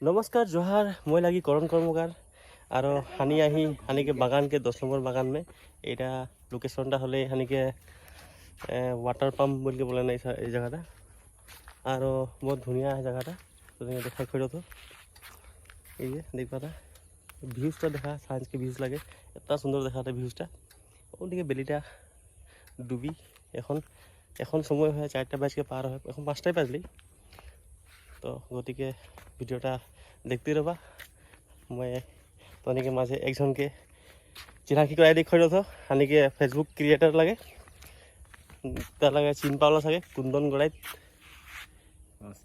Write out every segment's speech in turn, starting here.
नमस्कार जोहार मैं लगी करण कर्मकार और हानि हानि के बागान के 10 नम्बर बागान में यहाँ लोकेशन हले हानि के वाटर पाम्प बोल के बोले ना ये जगह और बहुत धुनिया है जगह तो देखा खोलो तो ये देख पाता भिउजटा देखा साँझ के भिउज लगे इतना सुंदर देखा भिउजटा ओदिके बेलिटा डुबी एन समय है 4टा बाजके पार है एन 5टाई बाजली तो गति के भिडिओटा देखते रहा मैं तनिके माझे एक जन के चिनाकी कराई दी खोलो तो हानि के फेसबुक क्रिएटर लगे तार लगे चिन पावला सके कुंदन गड़ाई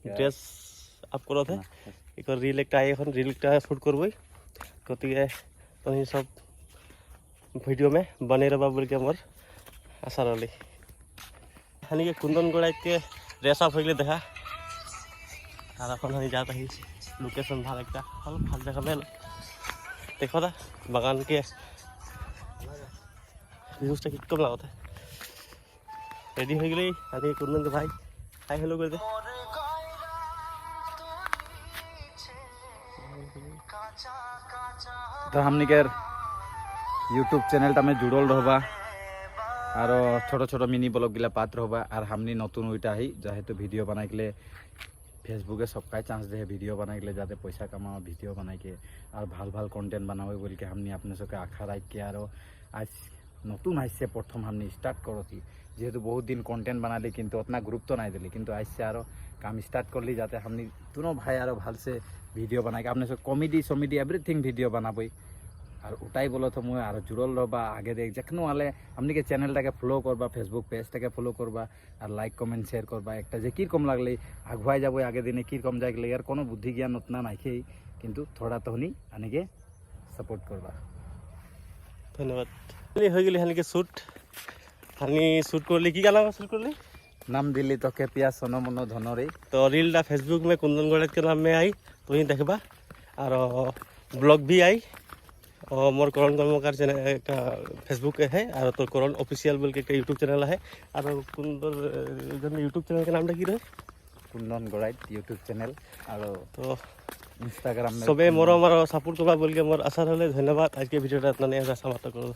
ड्रेस आप करो थे एक रिल एक रिल एक शूट करब गति के तनि सब भिडिओ में बने रहा बोल के मोर आशा रही हानि के कुंदन गड़ाई के ड्रेस आप हो देखा और अपन जाता ही लोकेशन ভাল একটা ভাল দেখা মেল देखो था बागान के व्यूजटा कितकम लागत रेडी हो गई आगे कुंदन के भाई हाय हेलो कर दे तो हमनी के यूट्यूब चैनल में जुड़ल रहबा और छोटो छोटो मिनी ब्लॉग गिला पात रहबा और हमनी नतून उइटा ही जेहेतु भिडिओ बनाई के फेसबुके सबका चांस दे भिडिओ बनाई के जाते पैसा कमा भिडिओ बनाई के और भाल भाल कन्टेंट बनावे बोल के हमनी अपने सबके आशा राख के और आज नतून आइसे प्रथम हमनी स्टार्ट करती जेहेतु बहुत दिन कन्टेंट बनाली किंतु उतना गुरुत्व नहीं दिली किंतु आइसे और काम स्टार्ट कर ली जाते हमनी दोनों भाई और भाल से भिडिओ बनाई के अपने सब कॉमेडी समेडी एवरीथिंग भिडिओ बनाबई और उठाई बोलो तो मुझे और जुड़ल रहा आगे देख जखनो आले हमनी के चैनल फॉलो करबा फेसबुक पेज फॉलो करबा और लाइक कमेंट शेयर करबा एक जे किरकम लगल आगुआई जाब आगे दिन किरकम जाए यार कोनो बुद्धि ज्ञान उतना नाखे किंतु थोड़ा तो हनी आने के सपोर्ट करबा धन्यवाद हो गई हानि के शूट हानि शूट कर ली की गाना शूट कर ली नाम दिल्ली तो के पिया सोनो मनो धनरे तो रील फेसबुक में कुंदन गड़ेत के नाम में आई तो ही देखबा और ब्लॉग भी आई और मोर करण कर्मकार चैनल का फेसबुक है और तो करण ऑफिशियल बोल के यूट्यूब चैनल है और कुंदन यूट्यूब चैनल के नाम की रहे कुंदन गड़ाई यूट्यूब चैनल और तो इंस्टाग्राम में सबे मोर सपोर्ट करवा बोल के मोर आशा रहा धन्यवाद आज के भिडिओ इतना नहीं समाप्त करो।